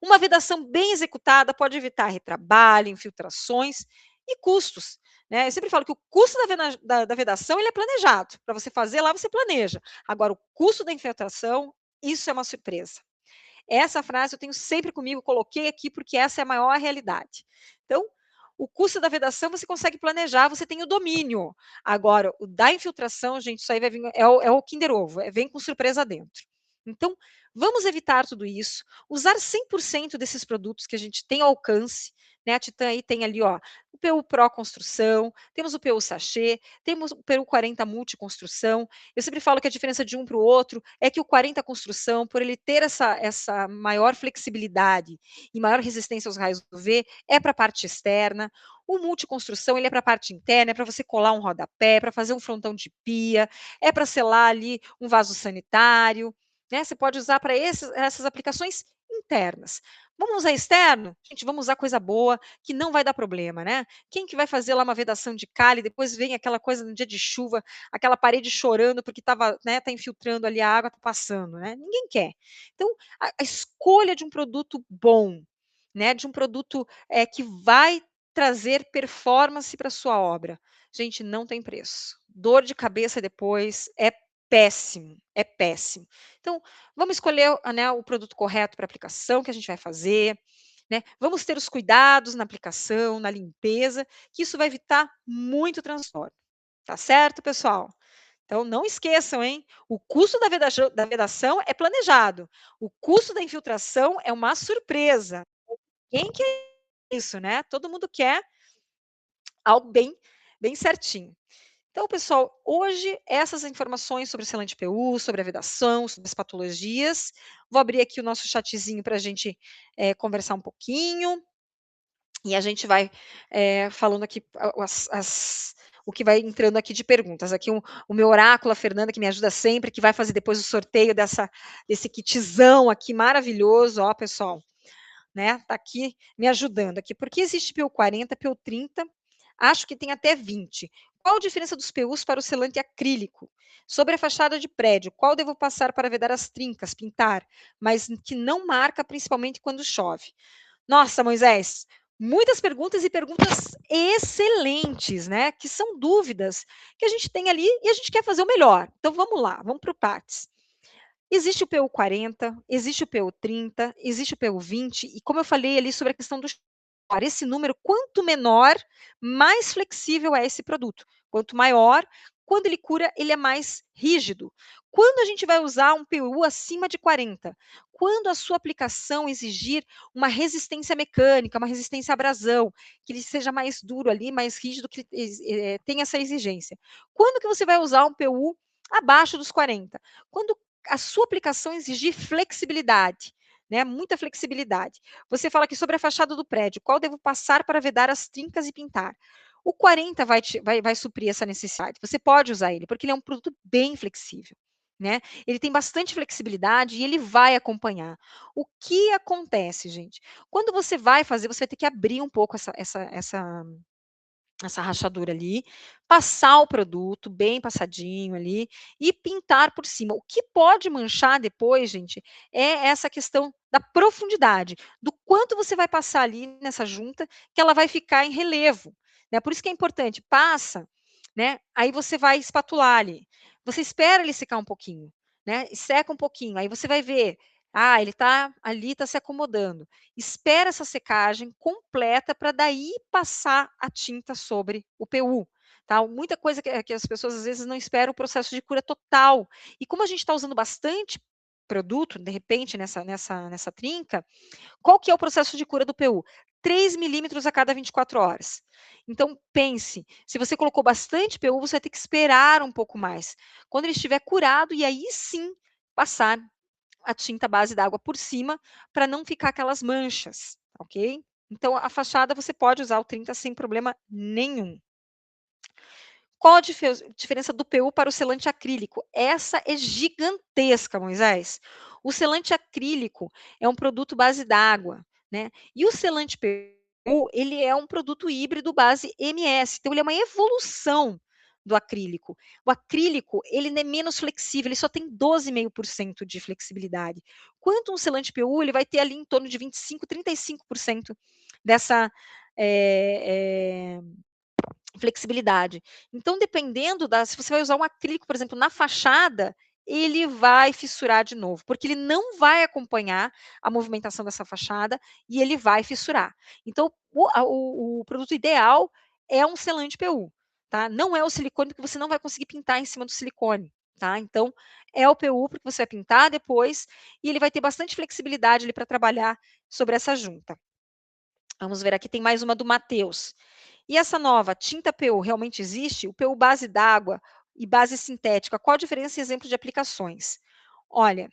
Uma vedação bem executada pode evitar retrabalho, infiltrações e custos. Né? Eu sempre falo que o custo da vedação ele é planejado. Para você fazer lá, você planeja. Agora, o custo da infiltração, isso é uma surpresa. Essa frase eu tenho sempre comigo, coloquei aqui porque essa é a maior realidade. Então, o custo da vedação você consegue planejar, você tem o domínio. Agora, o da infiltração, gente, isso aí vai vir, é o Kinder Ovo, vem com surpresa dentro. Então, vamos evitar tudo isso, usar 100% desses produtos que a gente tem ao alcance, né? A Titan aí tem ali, ó, o PU Pro Construção, temos o PU Sachê, temos o PU 40 Multiconstrução. Eu sempre falo que a diferença de um para o outro é que o 40 Construção, por ele ter essa maior flexibilidade e maior resistência aos raios UV, é para a parte externa. O multiconstrução, ele é para a parte interna, é para você colar um rodapé, para fazer um frontão de pia, é para selar ali um vaso sanitário, né? Você pode usar para essas aplicações internas. Vamos usar externo? Gente, vamos usar coisa boa, que não vai dar problema, né? Quem que vai fazer lá uma vedação de calha e depois vem aquela coisa no dia de chuva, aquela parede chorando porque estava, né, tá infiltrando ali a água, tá passando, né? Ninguém quer. Então, a escolha de um produto bom, né, de um produto que vai trazer performance para sua obra, gente, não tem preço. Dor de cabeça depois é péssimo, é péssimo. Então, vamos escolher, né, o produto correto para aplicação que a gente vai fazer, né? Vamos ter os cuidados na aplicação, na limpeza, que isso vai evitar muito transtorno. Tá certo, pessoal? Então, não esqueçam, hein? O custo da vedação é planejado. O custo da infiltração é uma surpresa. Quem quer isso, né? Todo mundo quer algo bem certinho. Então, pessoal, hoje essas informações sobre o selante PU, sobre a vedação, sobre as patologias. Vou abrir aqui o nosso chatzinho para a gente conversar um pouquinho. E a gente vai falando aqui o que vai entrando aqui de perguntas. Aqui o meu oráculo, a Fernanda, que me ajuda sempre, que vai fazer depois o sorteio desse kitzão aqui maravilhoso, ó, pessoal, né? Tá aqui me ajudando aqui. Porque existe PU 40, PU 30, acho que tem até 20. Qual a diferença dos PUs para o selante acrílico? Sobre a fachada de prédio, qual devo passar para vedar as trincas, pintar, mas que não marca principalmente quando chove? Nossa, Moisés, muitas perguntas e perguntas excelentes, né? Que são dúvidas que a gente tem ali e a gente quer fazer o melhor. Então vamos lá, vamos para o partes. Existe o PU 40, existe o PU 30, existe o PU 20, e como eu falei ali sobre a questão do esse número, quanto menor, mais flexível é esse produto. Quanto maior, quando ele cura, ele é mais rígido. Quando a gente vai usar um PU acima de 40? Quando a sua aplicação exigir uma resistência mecânica, uma resistência à abrasão, que ele seja mais duro ali, mais rígido, que tenha essa exigência. Quando que você vai usar um PU abaixo dos 40? Quando a sua aplicação exigir flexibilidade, né, muita flexibilidade. Você fala aqui sobre a fachada do prédio, qual devo passar para vedar as trincas e pintar? O 40 vai suprir essa necessidade. Você pode usar ele, porque ele é um produto bem flexível. Né? Ele tem bastante flexibilidade e ele vai acompanhar. O que acontece, gente? Quando você vai fazer, você vai ter que abrir um pouco essa rachadura ali, passar o produto bem passadinho ali e pintar por cima. O que pode manchar depois, gente, é essa questão da profundidade, do quanto você vai passar ali nessa junta, que ela vai ficar em relevo, né? Por isso que é importante, passa, né? Aí você vai espatular ali. Você espera ele secar um pouquinho, né? Seca um pouquinho, aí você vai ver, ele tá ali, tá se acomodando. Espera essa secagem completa para daí passar a tinta sobre o PU. Tá? Muita coisa que as pessoas às vezes não esperam o processo de cura total. E como a gente está usando bastante produto, de repente, nessa trinca, qual que é o processo de cura do PU? 3 milímetros a cada 24 horas. Então, pense, se você colocou bastante PU, você vai ter que esperar um pouco mais. Quando ele estiver curado, e aí sim passar a tinta base d'água por cima, para não ficar aquelas manchas, ok? Então, a fachada você pode usar o 30 sem problema nenhum. Qual a diferença do PU para o selante acrílico? Essa é gigantesca, Moisés. O selante acrílico é um produto base d'água, né? E o selante PU, ele é um produto híbrido base MS. Então, ele é uma evolução do acrílico. O acrílico, ele é menos flexível, ele só tem 12,5% de flexibilidade. Quanto um selante PU, ele vai ter ali em torno de 25, 35% dessa é, flexibilidade. Então, dependendo se você vai usar um acrílico, por exemplo, na fachada, ele vai fissurar de novo, porque ele não vai acompanhar a movimentação dessa fachada e ele vai fissurar. Então, o produto ideal é um selante PU, tá? Não é o silicone, porque você não vai conseguir pintar em cima do silicone, tá? Então, é o PU, porque você vai pintar depois e ele vai ter bastante flexibilidade ali para trabalhar sobre essa junta. Vamos ver aqui, tem mais uma do Matheus. E essa nova tinta PU realmente existe? O PU base d'água e base sintética, qual a diferença e exemplo de aplicações? Olha,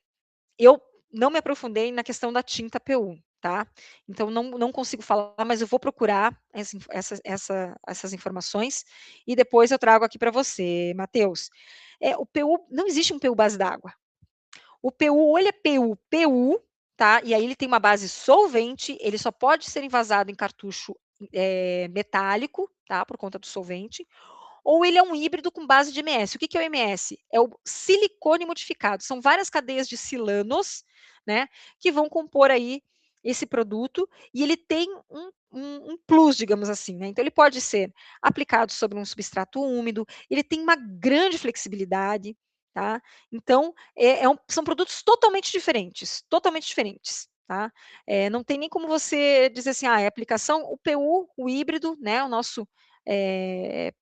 eu não me aprofundei na questão da tinta PU, tá? Então não consigo falar, mas eu vou procurar essas informações e depois eu trago aqui para você, Matheus. O PU, não existe um PU base d'água. O PU, ou ele é PU, tá? E aí ele tem uma base solvente, ele só pode ser envasado em cartucho metálico, tá? Por conta do solvente. Ou ele é um híbrido com base de MS. O que é o MS? É o silicone modificado. São várias cadeias de silanos, né? Que vão compor aí esse produto e ele tem um plus, digamos assim, né? Então ele pode ser aplicado sobre um substrato úmido, ele tem uma grande flexibilidade, tá? Então são produtos totalmente diferentes, totalmente diferentes. Tá? Não tem nem como você dizer assim, é aplicação, o PU, o híbrido, né? O nosso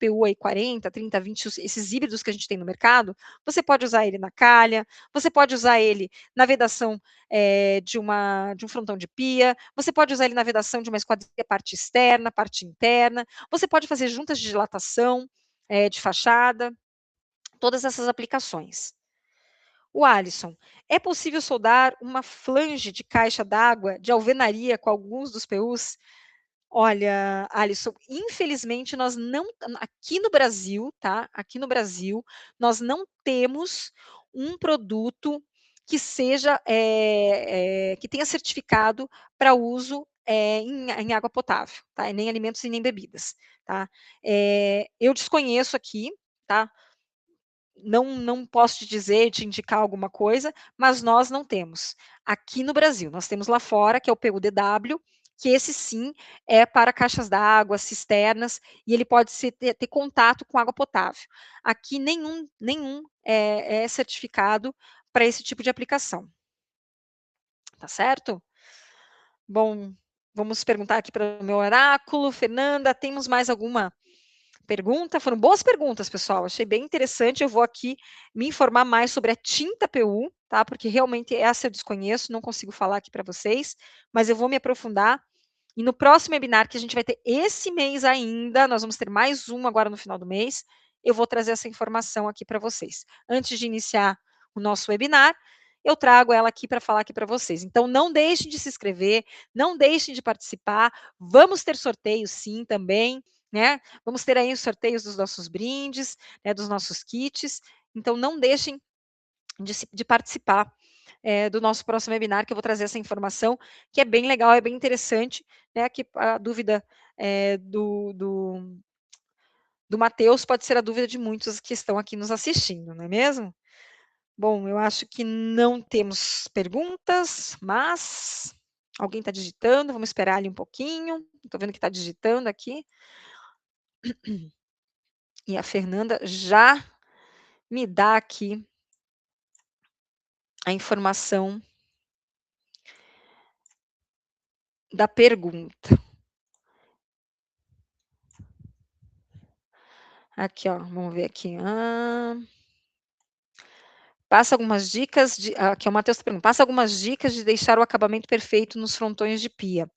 PU aí 40, 30, 20, esses híbridos que a gente tem no mercado, você pode usar ele na calha, você pode usar ele na vedação de um frontão de pia, você pode usar ele na vedação de uma esquadria parte externa, parte interna, você pode fazer juntas de dilatação, de fachada, todas essas aplicações. O Alisson, é possível soldar uma flange de caixa d'água de alvenaria com alguns dos PUs? Olha, Alisson, infelizmente nós não aqui no Brasil, tá, aqui no Brasil, nós não temos um produto que seja, que tenha certificado para uso em água potável, tá, e nem alimentos e nem bebidas, tá. Eu desconheço aqui, tá, não posso te dizer, te indicar alguma coisa, mas nós não temos. Aqui no Brasil, nós temos lá fora, que é o PUDW, que esse sim é para caixas d'água, cisternas, e ele pode ter contato com água potável. Aqui nenhum é certificado para esse tipo de aplicação, tá certo? Bom, vamos perguntar aqui para o meu oráculo. Fernanda, temos mais alguma pergunta? Foram boas perguntas, pessoal. Achei bem interessante. Eu vou aqui me informar mais sobre a tinta PU, tá? Porque realmente essa eu desconheço, não consigo falar aqui para vocês, mas eu vou me aprofundar. E no próximo webinar que a gente vai ter esse mês ainda, nós vamos ter mais um agora no final do mês, eu vou trazer essa informação aqui para vocês. Antes de iniciar o nosso webinar, eu trago ela aqui para falar aqui para vocês. Então, não deixem de se inscrever, não deixem de participar. Vamos ter sorteios, sim, também, né? Vamos ter aí os sorteios dos nossos brindes, né, dos nossos kits. Então, não deixem de participar do nosso próximo webinar, que eu vou trazer essa informação, que é bem legal, é bem interessante, né? Que a dúvida do Matheus pode ser a dúvida de muitos que estão aqui nos assistindo, não é mesmo? Bom, eu acho que não temos perguntas, mas alguém está digitando, vamos esperar ali um pouquinho. Estou vendo que está digitando aqui. E a Fernanda já me dá aqui a informação da pergunta. Aqui, ó, vamos ver aqui. Passa algumas dicas de aqui é o Matheus tá perguntando, passa algumas dicas de deixar o acabamento perfeito nos frontões de pia.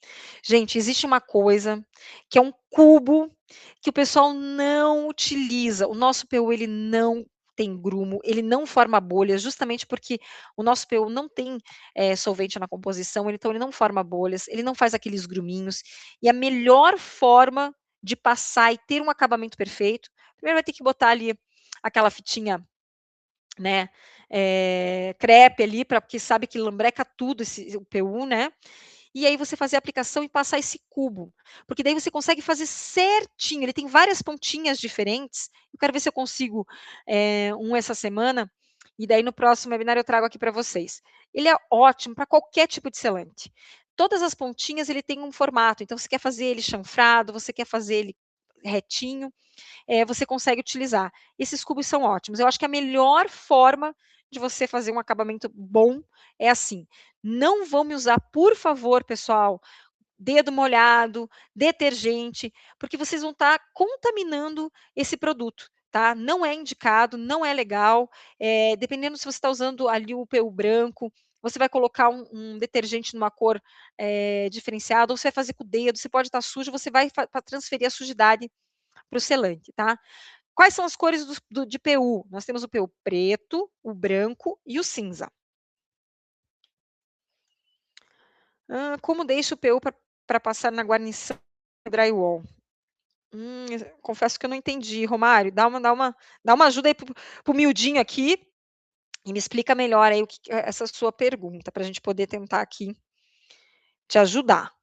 Gente, existe uma coisa, que é um cubo, que o pessoal não utiliza. O nosso PU, ele não tem grumo, ele não forma bolhas, justamente porque o nosso PU não tem, solvente na composição, então ele não forma bolhas, ele não faz aqueles gruminhos, e a melhor forma de passar e ter um acabamento perfeito, primeiro vai ter que botar ali aquela fitinha, né, crepe ali, porque sabe que lambreca tudo o PU, né, e aí você fazer a aplicação e passar esse cubo, porque daí você consegue fazer certinho, ele tem várias pontinhas diferentes, eu quero ver se eu consigo, essa semana, e daí no próximo webinar eu trago aqui para vocês. Ele é ótimo para qualquer tipo de selante. Todas as pontinhas ele tem um formato, então você quer fazer ele chanfrado, você quer fazer ele retinho, você consegue utilizar. Esses cubos são ótimos. Eu acho que a melhor forma de você fazer um acabamento bom é assim. Não vão me usar, por favor, pessoal, dedo molhado, detergente, porque vocês vão estar contaminando esse produto. Tá? Não é indicado, não é legal. Dependendo se você está usando ali o PU branco, você vai colocar um detergente numa cor diferenciada, ou você vai fazer com o dedo, você pode estar sujo, você vai transferir a sujidade para o selante, tá? Quais são as cores de PU? Nós temos o PU preto, o branco e o cinza. Como deixa o PU para passar na guarnição drywall? Confesso que eu não entendi, Romário. Dá uma ajuda aí pro miudinho aqui e me explica melhor aí o que é essa sua pergunta, para a gente poder tentar aqui te ajudar.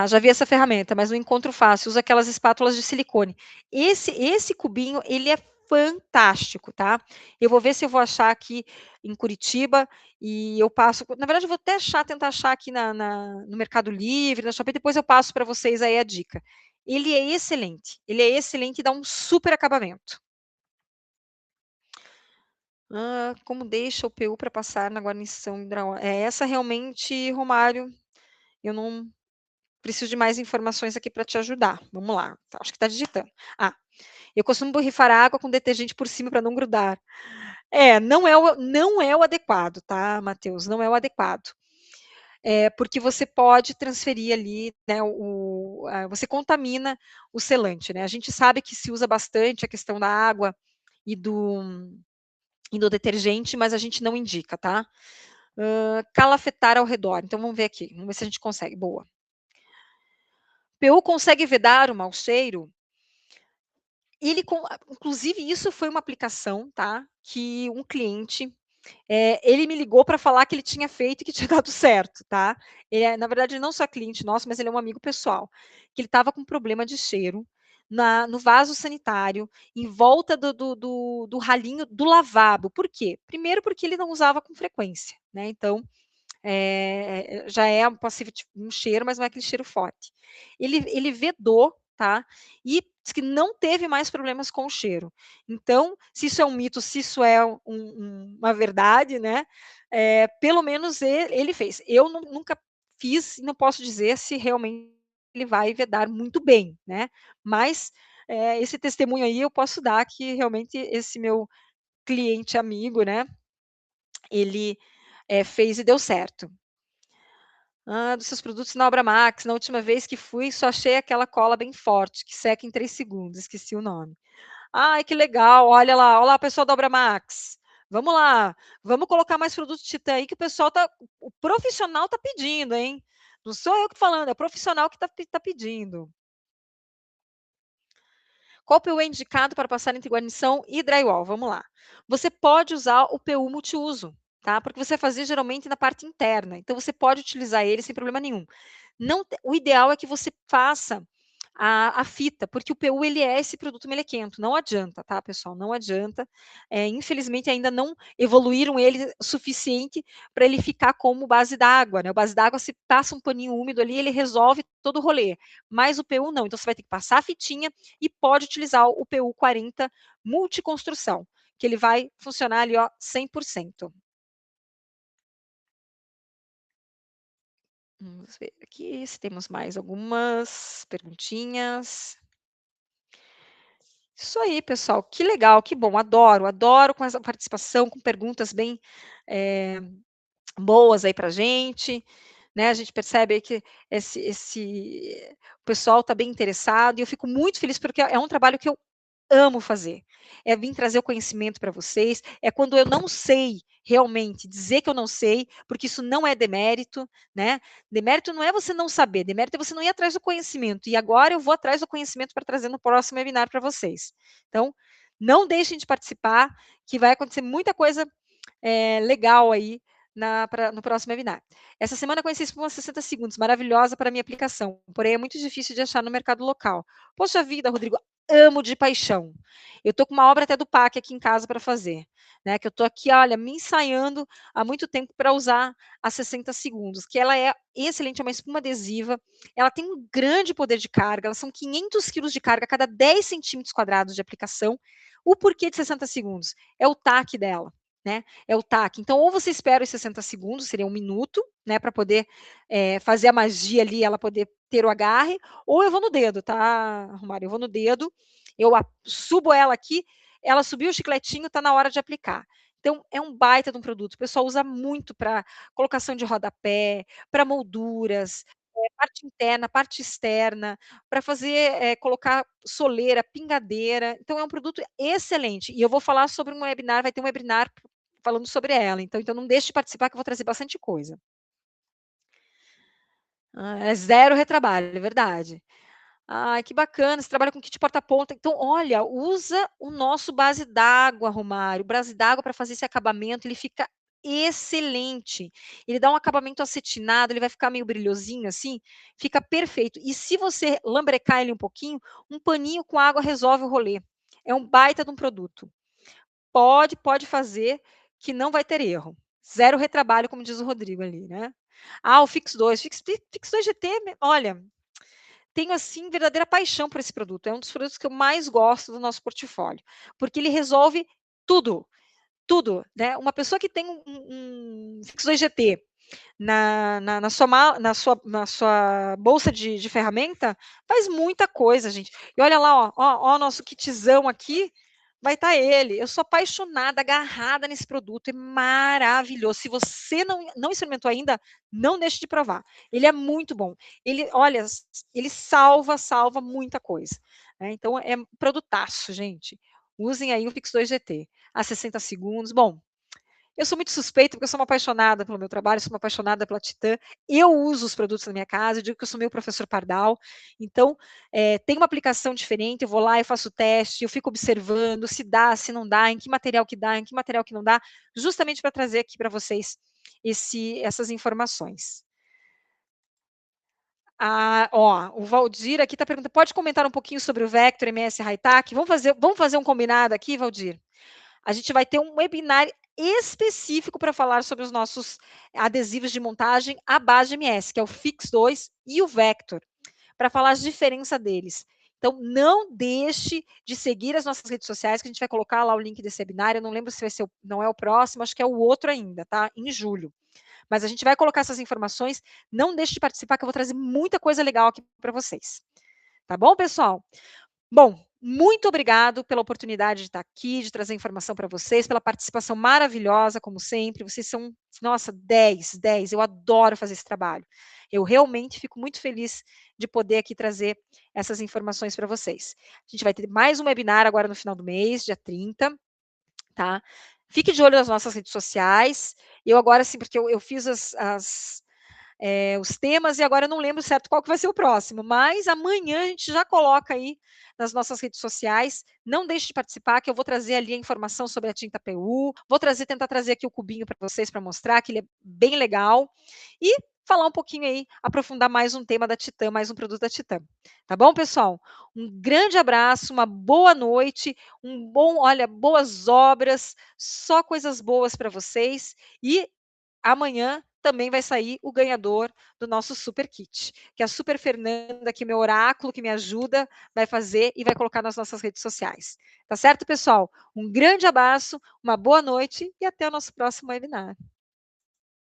Já vi essa ferramenta, mas não encontro fácil. Usa aquelas espátulas de silicone. Esse cubinho, ele é fantástico, tá? Eu vou ver se eu vou achar aqui em Curitiba e eu passo. Na verdade, eu vou até tentar achar aqui no Mercado Livre, na Shopee, depois eu passo para vocês aí a dica. Ele é excelente. Ele é excelente e dá um super acabamento. Como deixa o PU para passar na guarnição hidráulica? Essa realmente, Romário, eu não preciso de mais informações aqui para te ajudar. Vamos lá, acho que está digitando. Eu costumo borrifar água com detergente por cima para não grudar. Não é o adequado, tá, Matheus? Não é o adequado. Porque você pode transferir ali, né, você contamina o selante, né? A gente sabe que se usa bastante a questão da água e do detergente, mas a gente não indica, tá? Calafetar ao redor. Então vamos ver aqui, vamos ver se a gente consegue. Boa. PU consegue vedar o mau cheiro? Inclusive, isso foi uma aplicação, tá? Que um cliente Ele me ligou para falar que ele tinha feito e que tinha dado certo, tá. Ele é, na verdade, não só cliente nosso, mas ele é um amigo pessoal, que ele estava com problema de cheiro no vaso sanitário, em volta do ralinho do lavabo. Por quê? Primeiro porque ele não usava com frequência, né, então já é um possível um cheiro, mas não é aquele cheiro forte. Ele vedou, tá, e diz que não teve mais problemas com o cheiro. Então, se isso é um mito, se isso é uma verdade, né, pelo menos ele fez. Eu nunca fiz e não posso dizer se realmente ele vai vedar muito bem, né, mas, esse testemunho aí eu posso dar que realmente esse meu cliente amigo, né, ele, fez e deu certo. Ah, dos seus produtos na Obra Max, na última vez que fui, só achei aquela cola bem forte, que seca em 3 segundos, esqueci o nome. Ai, que legal, olha lá, pessoal da Obra Max. Vamos lá, vamos colocar mais produtos Titã aí que o profissional tá pedindo, hein. Não sou eu que falando, é o profissional que tá pedindo. Qual o PU é indicado para passar entre guarnição e drywall? Vamos lá. Você pode usar o PU multiuso, tá? Porque você vai fazer geralmente na parte interna, então você pode utilizar ele sem problema nenhum. Não te O ideal é que você faça a fita, porque o PU ele é esse produto melequento, não adianta, tá, pessoal, não adianta. Infelizmente ainda não evoluíram ele o suficiente para ele ficar como base d'água, né, o base d'água se passa um paninho úmido ali, ele resolve todo o rolê, mas o PU não, então você vai ter que passar a fitinha e pode utilizar o PU 40 multiconstrução, que ele vai funcionar ali, ó, 100%. Vamos ver aqui se temos mais algumas perguntinhas. Isso aí, pessoal, que legal, que bom, adoro, adoro com essa participação, com perguntas bem, eh, boas aí pra gente, né, a gente percebe aí que o pessoal está bem interessado e eu fico muito feliz, porque é um trabalho que eu amo fazer. É vim trazer o conhecimento para vocês, é quando eu não sei realmente dizer que eu não sei, porque isso não é demérito, né. Demérito não é você não saber, demérito é você não ir atrás do conhecimento, e agora eu vou atrás do conhecimento para trazer no próximo webinar para vocês. Então, não deixem de participar, que vai acontecer muita coisa legal aí no próximo webinar. Essa semana eu conheci a espuma 60 segundos, maravilhosa para minha aplicação, porém é muito difícil de achar no mercado local. Poxa vida, Rodrigo, amo de paixão. Eu estou com uma obra até do PAC aqui em casa para fazer, né? Que eu estou aqui, olha, me ensaiando há muito tempo para usar a 60 segundos, que ela é excelente, é uma espuma adesiva, ela tem um grande poder de carga, elas são 500 quilos de carga a cada 10 centímetros quadrados de aplicação. O porquê de 60 segundos? É o taque dela. Né, é o taque. Então, ou você espera os 60 segundos, seria 1 minuto, né, para poder fazer a magia ali, ela poder ter o agarre, ou eu vou no dedo, tá, Romário? Eu vou no dedo, subo ela aqui, ela subiu o chicletinho, tá na hora de aplicar. Então, é um baita de um produto. O pessoal usa muito para colocação de rodapé, para molduras, parte interna, parte externa, para fazer, colocar soleira, pingadeira. Então, é um produto excelente. E eu vou falar sobre um webinar, vai ter um webinar falando sobre ela. Então, não deixe de participar, que eu vou trazer bastante coisa. Ah, é zero retrabalho, é verdade. Ai, que bacana, você trabalha com kit porta-ponta. Então, olha, usa o nosso base d'água, Romário. O base d'água para fazer esse acabamento, ele fica excelente. Ele dá um acabamento acetinado, ele vai ficar meio brilhosinho assim, fica perfeito. E se você lambrecar ele um pouquinho, um paninho com água resolve o rolê. É um baita de um produto. Pode fazer que não vai ter erro. Zero retrabalho, como diz o Rodrigo ali, né. Ah, o Fix 2, Fix 2 GT, olha, tenho, assim, verdadeira paixão por esse produto. É um dos produtos que eu mais gosto do nosso portfólio, porque ele resolve tudo, tudo, né. Uma pessoa que tem um Fix 2 GT na sua bolsa de ferramenta, faz muita coisa, gente. E olha lá, ó o nosso kitzão aqui, vai estar ele. Eu sou apaixonada, agarrada nesse produto, é maravilhoso. Se você não experimentou ainda, não deixe de provar. Ele é muito bom. Ele, olha, ele salva muita coisa, né. Então é produtaço, gente. Usem aí o Pix 2 GT, a 60 segundos. Bom, Eu sou muito suspeita, porque eu sou uma apaixonada pelo meu trabalho, sou uma apaixonada pela Titã. Eu uso os produtos na minha casa, eu digo que eu sou meio professor Pardal. Então, tem uma aplicação diferente, eu vou lá, eu faço o teste, eu fico observando se dá, se não dá, em que material que dá, em que material que não dá, justamente para trazer aqui para vocês essas informações. Ah, ó, o Valdir aqui está perguntando, pode comentar um pouquinho sobre o Vector MS Hightech? Vamos fazer um combinado aqui, Valdir? A gente vai ter um webinar específico para falar sobre os nossos adesivos de montagem à base de MS, que é o Fix 2 e o Vector, para falar as diferenças deles. Então, não deixe de seguir as nossas redes sociais, que a gente vai colocar lá o link desse webinar. Eu não lembro se vai ser, não é o próximo, acho que é o outro ainda, tá? Em julho. Mas a gente vai colocar essas informações. Não deixe de participar, que eu vou trazer muita coisa legal aqui para vocês. Tá bom, pessoal? Bom, muito obrigado pela oportunidade de estar aqui, de trazer informação para vocês, pela participação maravilhosa, como sempre. Vocês são, nossa, 10, 10. Eu adoro fazer esse trabalho. Eu realmente fico muito feliz de poder aqui trazer essas informações para vocês. A gente vai ter mais um webinar agora no final do mês, dia 30, tá? Fique de olho nas nossas redes sociais. Eu agora, sim, porque eu fiz os temas e agora eu não lembro certo qual que vai ser o próximo, mas amanhã a gente já coloca aí nas nossas redes sociais. Não deixe de participar, que eu vou trazer ali a informação sobre a tinta PU, vou tentar trazer aqui o cubinho para vocês para mostrar que ele é bem legal e falar um pouquinho aí, aprofundar mais um tema da Titã, mais um produto da Titã. Tá bom, pessoal? Um grande abraço, uma boa noite, olha, boas obras, só coisas boas para vocês e amanhã também vai sair o ganhador do nosso super kit, que a Super Fernanda, que é meu oráculo, que me ajuda, vai fazer e vai colocar nas nossas redes sociais. Tá certo, pessoal? Um grande abraço, uma boa noite e até o nosso próximo webinar.